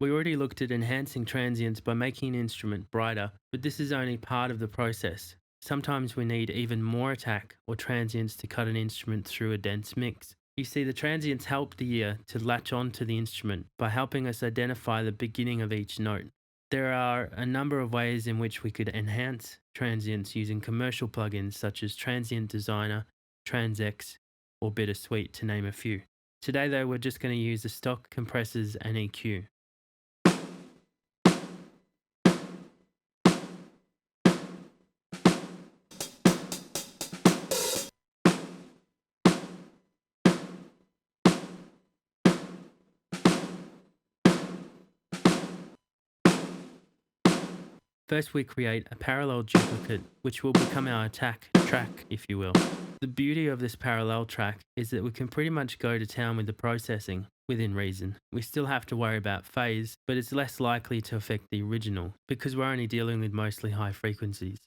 We already looked at enhancing transients by making an instrument brighter, but this is only part of the process. Sometimes we need even more attack or transients to cut an instrument through a dense mix. You see, the transients help the ear to latch on to the instrument by helping us identify the beginning of each note. There are a number of ways in which we could enhance transients using commercial plugins such as Transient Designer, TransX, or Bittersweet, to name a few. Today, though, we're just going to use the stock compressors and EQ. First, we create a parallel duplicate, which will become our attack track, if you will. The beauty of this parallel track is that we can pretty much go to town with the processing, within reason. We still have to worry about phase, but it's less likely to affect the original, because we're only dealing with mostly high frequencies.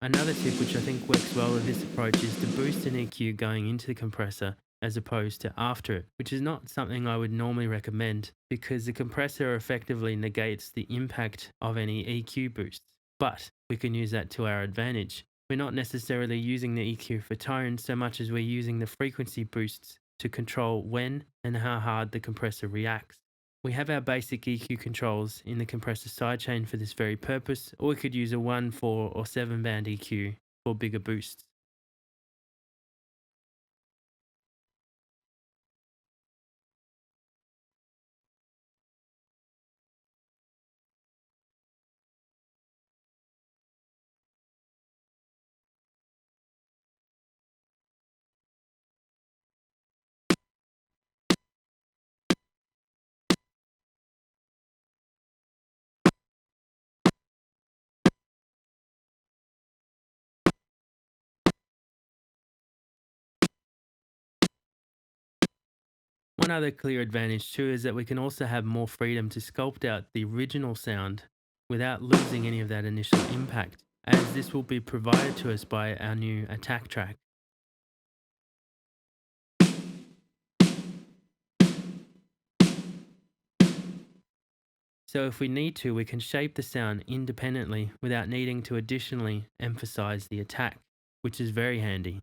Another tip which I think works well with this approach is to boost an EQ going into the compressor as opposed to after it, which is not something I would normally recommend because the compressor effectively negates the impact of any EQ boosts. But we can use that to our advantage. We're not necessarily using the EQ for tone so much as we're using the frequency boosts to control when and how hard the compressor reacts. We have our basic EQ controls in the compressor sidechain for this very purpose, or we could use a 1, 4, or 7 band EQ for bigger boosts. One other clear advantage too is that we can also have more freedom to sculpt out the original sound without losing any of that initial impact, as this will be provided to us by our new attack track. So if we need to, we can shape the sound independently without needing to additionally emphasize the attack, which is very handy.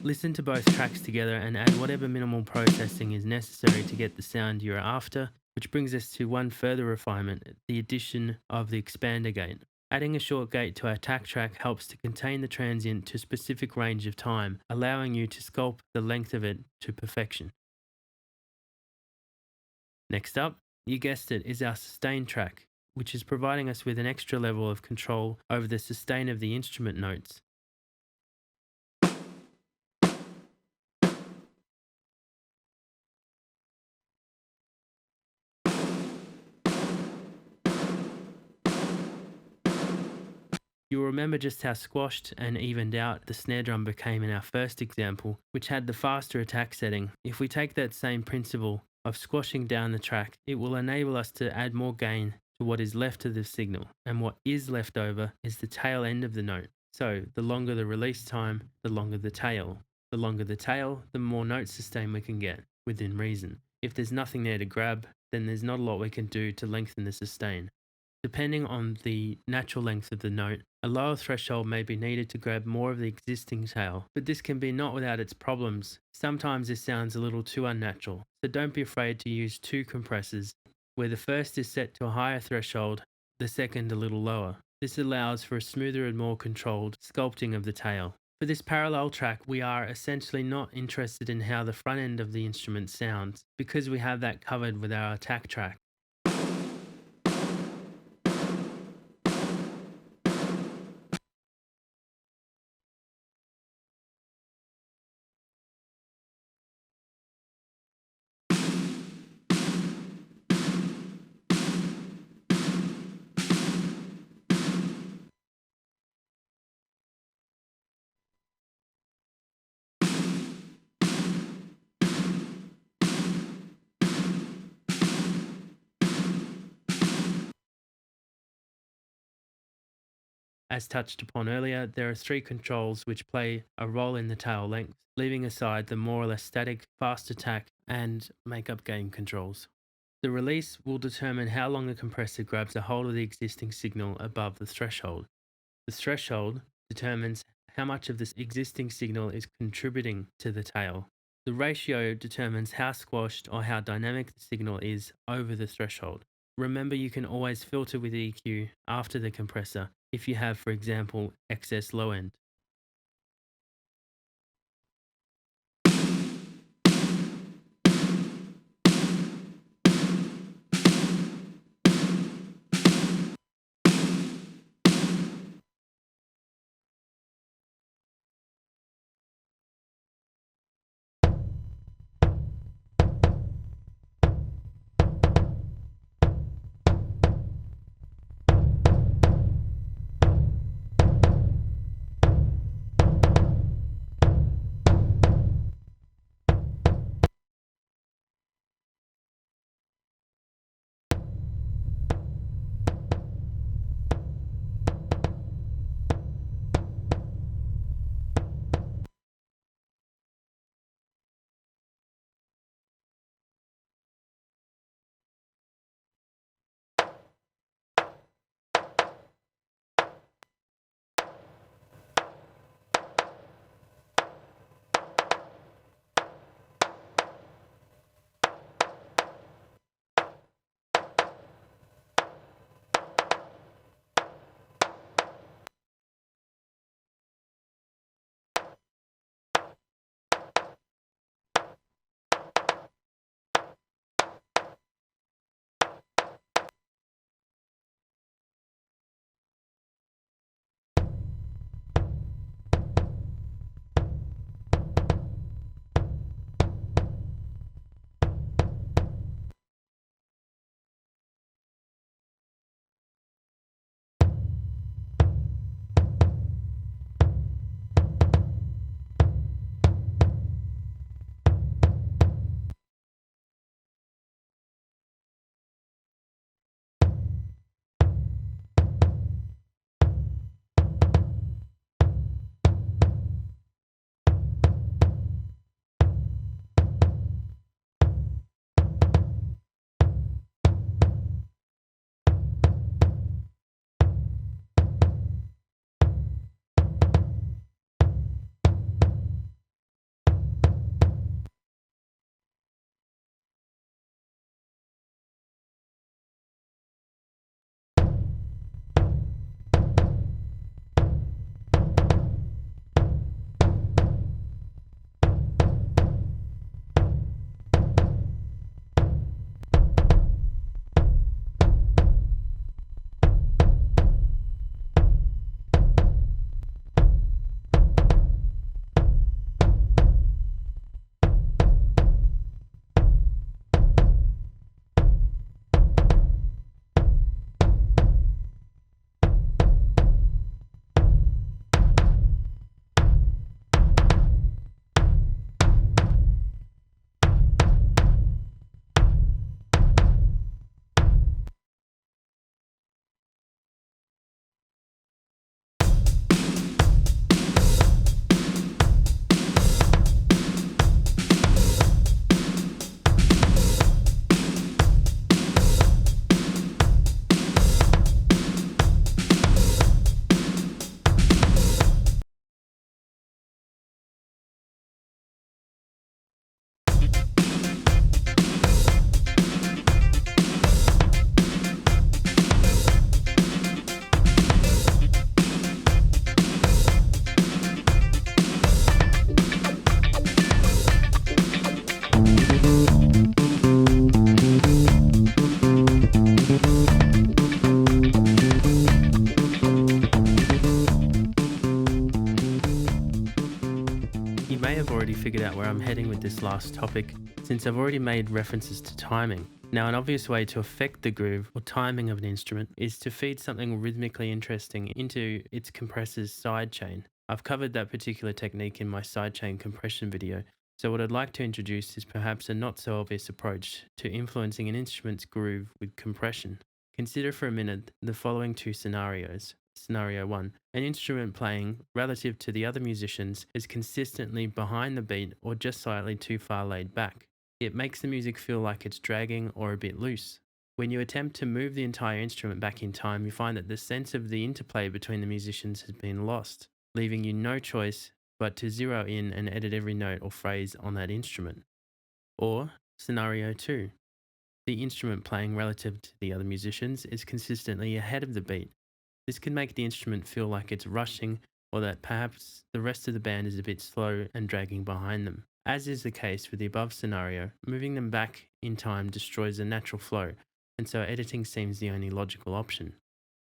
Listen to both tracks together and add whatever minimal processing is necessary to get the sound you're after, which brings us to one further refinement, the addition of the expander gate. Adding a short gate to our attack track helps to contain the transient to a specific range of time, allowing you to sculpt the length of it to perfection. Next up, you guessed it, is our sustain track, which is providing us with an extra level of control over the sustain of the instrument notes. You'll remember just how squashed and evened out the snare drum became in our first example, which had the faster attack setting. If we take that same principle of squashing down the track, it will enable us to add more gain to what is left of the signal, and what is left over is the tail end of the note. So the longer the release time, the longer the tail. The longer the tail, the more note sustain we can get, within reason. If there's nothing there to grab, then there's not a lot we can do to lengthen the sustain. Depending on the natural length of the note, a lower threshold may be needed to grab more of the existing tail, but this can be not without its problems. Sometimes this sounds a little too unnatural, so don't be afraid to use two compressors. where the first is set to a higher threshold, the second a little lower. This allows for a smoother and more controlled sculpting of the tail. For this parallel track, we are essentially not interested in how the front end of the instrument sounds, because we have that covered with our attack track. As touched upon earlier, there are three controls which play a role in the tail length, leaving aside the more or less static, fast attack, and makeup gain controls. The release will determine how long the compressor grabs a hold of the existing signal above the threshold. The threshold determines how much of this existing signal is contributing to the tail. The ratio determines how squashed or how dynamic the signal is over the threshold. Remember, you can always filter with EQ after the compressor if you have, for example, excess low end. about where I'm heading with this last topic, since I've already made references to timing. Now, an obvious way to affect the groove or timing of an instrument is to feed something rhythmically interesting into its compressor's sidechain. I've covered that particular technique in my sidechain compression video, so what I'd like to introduce is perhaps a not so obvious approach to influencing an instrument's groove with compression. Consider for a minute the following two scenarios. Scenario 1. An instrument playing, relative to the other musicians, is consistently behind the beat or just slightly too far laid back. It makes the music feel like it's dragging or a bit loose. When you attempt to move the entire instrument back in time, you find that the sense of the interplay between the musicians has been lost, leaving you no choice but to zero in and edit every note or phrase on that instrument. Or, Scenario 2. The instrument playing relative to the other musicians is consistently ahead of the beat. This can make the instrument feel like it's rushing, or that perhaps the rest of the band is a bit slow and dragging behind them. As is the case with the above scenario, moving them back in time destroys the natural flow, and so editing seems the only logical option.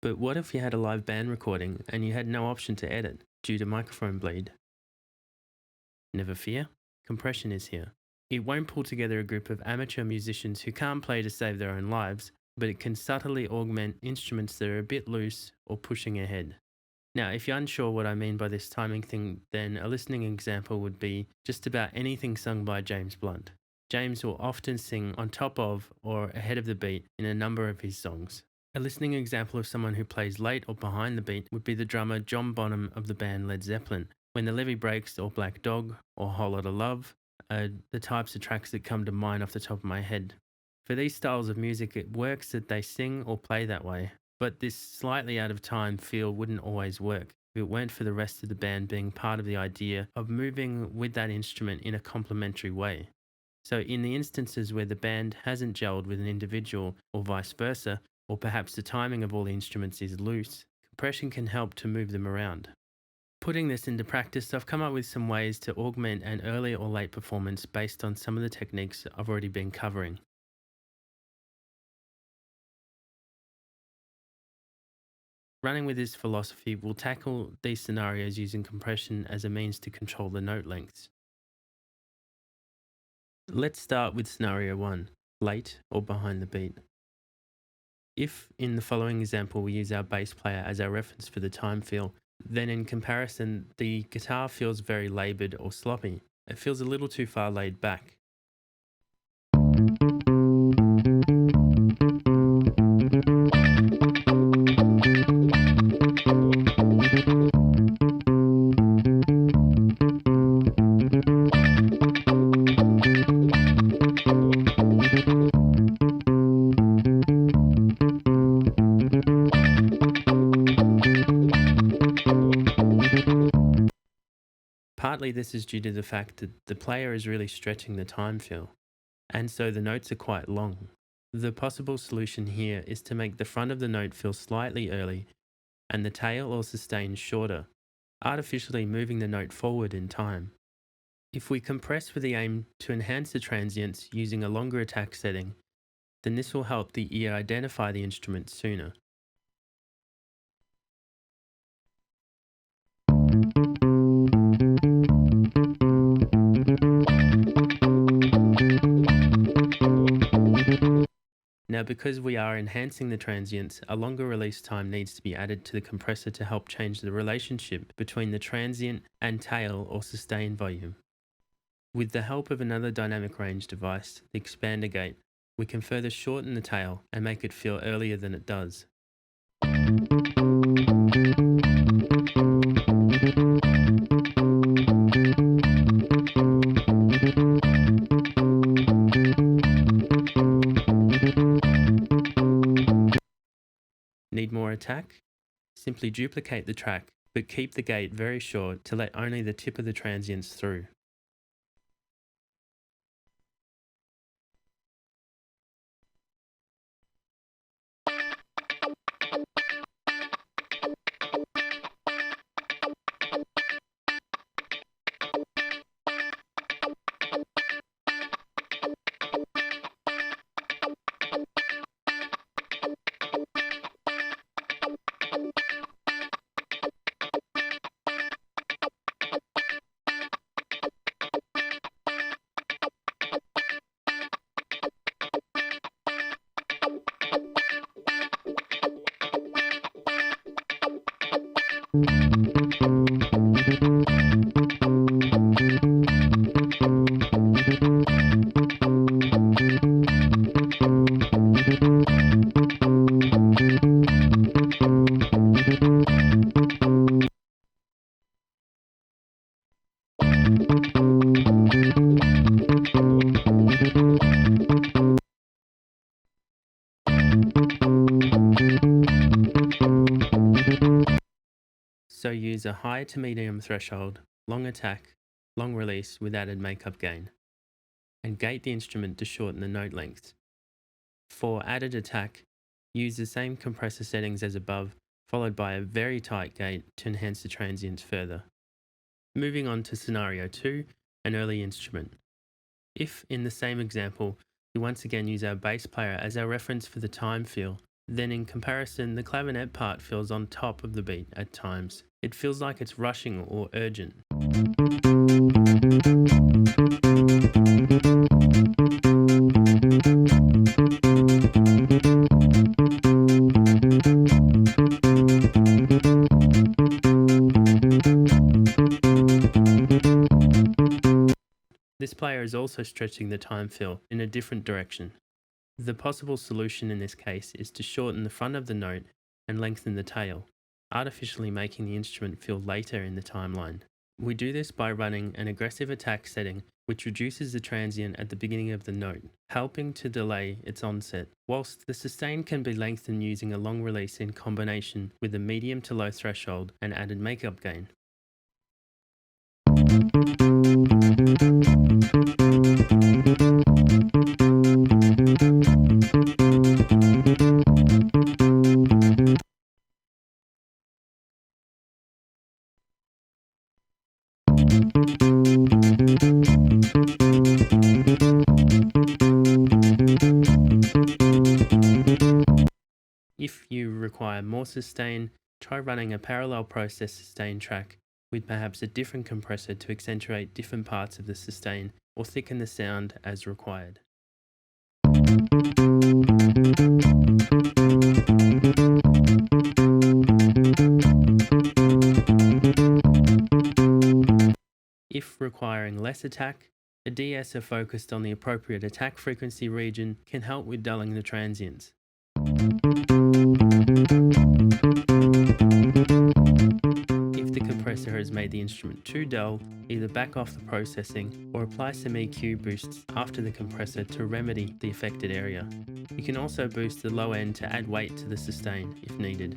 But what if you had a live band recording and you had no option to edit due to microphone bleed? Never fear, compression is here. It won't pull together a group of amateur musicians who can't play to save their own lives, but it can subtly augment instruments that are a bit loose or pushing ahead. Now, if you're unsure what I mean by this timing thing, then a listening example would be just about anything sung by James Blunt. James will often sing on top of or ahead of the beat in a number of his songs. A listening example of someone who plays late or behind the beat would be the drummer John Bonham of the band Led Zeppelin. When the Levee Breaks or Black Dog or Whole Lotta Love are the types of tracks that come to mind off the top of my head. For these styles of music, it works that they sing or play that way, but this slightly out of time feel wouldn't always work if it weren't for the rest of the band being part of the idea of moving with that instrument in a complementary way. So in the instances where the band hasn't gelled with an individual or vice versa, or perhaps the timing of all the instruments is loose, compression can help to move them around. Putting this into practice, I've come up with some ways to augment an early or late performance based on some of the techniques I've already been covering. Running with this philosophy, we'll tackle these scenarios using compression as a means to control the note lengths. Let's start with scenario 1, late or behind the beat. If, in the following example, we use our bass player as our reference for the time feel, then in comparison, the guitar feels very laboured or sloppy. It feels a little too far laid back. Partly this is due to the fact that the player is really stretching the time feel, and so the notes are quite long. The possible solution here is to make the front of the note feel slightly early and the tail or sustain shorter, artificially moving the note forward in time. If we compress with the aim to enhance the transients using a longer attack setting, then this will help the ear identify the instrument sooner. Now, because we are enhancing the transients, a longer release time needs to be added to the compressor to help change the relationship between the transient and tail or sustain volume. With the help of another dynamic range device, the expander gate, we can further shorten the tail and make it feel earlier than it does. Need more attack? Simply duplicate the track, but keep the gate very short to let only the tip of the transients through. So use a high to medium threshold, long attack, long release with added makeup gain, and gate the instrument to shorten the note lengths. For added attack, use the same compressor settings as above, followed by a very tight gate to enhance the transients further. Moving on to scenario 2, an early instrument. If, in the same example, we once again use our bass player as our reference for the time feel, then in comparison, the clavinet part feels on top of the beat at times. It feels like it's rushing or urgent. This player is also stretching the time feel in a different direction. The possible solution in this case is to shorten the front of the note and lengthen the tail, artificially making the instrument feel later in the timeline. We do this by running an aggressive attack setting which reduces the transient at the beginning of the note, helping to delay its onset, whilst the sustain can be lengthened using a long release in combination with a medium to low threshold and added makeup gain. If you require more sustain, try running a parallel process sustain track with perhaps a different compressor to accentuate different parts of the sustain or thicken the sound as required. If requiring less attack, a de-esser focused on the appropriate attack frequency region can help with dulling the transients. If the compressor has made the instrument too dull, either back off the processing or apply some EQ boosts after the compressor to remedy the affected area. You can also boost the low end to add weight to the sustain if needed.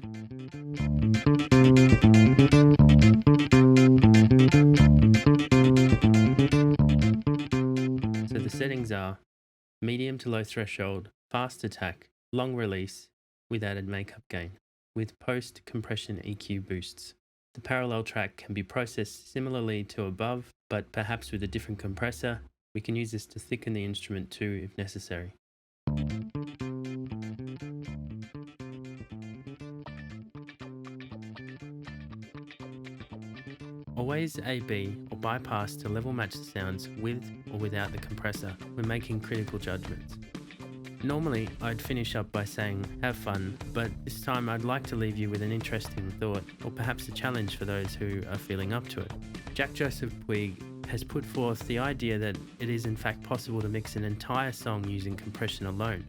So the settings are medium to low threshold, fast attack, long release with added makeup gain, with post-compression EQ boosts. The parallel track can be processed similarly to above, but perhaps with a different compressor. We can use this to thicken the instrument too if necessary. Always A/B or bypass to level match the sounds with or without the compressor when making critical judgments. Normally, I'd finish up by saying, have fun, but this time I'd like to leave you with an interesting thought, or perhaps a challenge for those who are feeling up to it. Jack Joseph Puig has put forth the idea that it is in fact possible to mix an entire song using compression alone.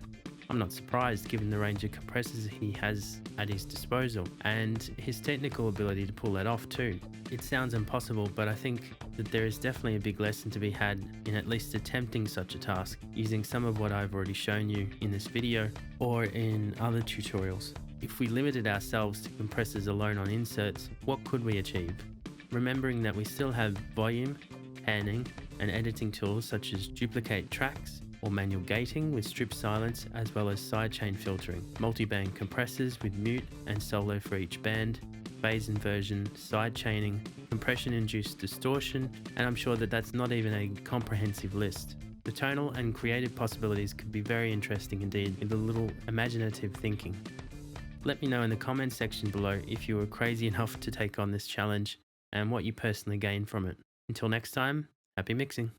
I'm not surprised given the range of compressors he has at his disposal, and his technical ability to pull that off too. It sounds impossible, but I think that there is definitely a big lesson to be had in at least attempting such a task using some of what I've already shown you in this video or in other tutorials. If we limited ourselves to compressors alone on inserts, what could we achieve? Remembering that we still have volume, panning, and editing tools such as duplicate tracks, or manual gating with strip silence, as well as sidechain filtering, multi-band compressors with mute and solo for each band, phase inversion, sidechaining, compression-induced distortion, and I'm sure that that's not even a comprehensive list. The tonal and creative possibilities could be very interesting indeed with a little imaginative thinking. Let me know in the comments section below if you were crazy enough to take on this challenge and what you personally gained from it. Until next time, happy mixing.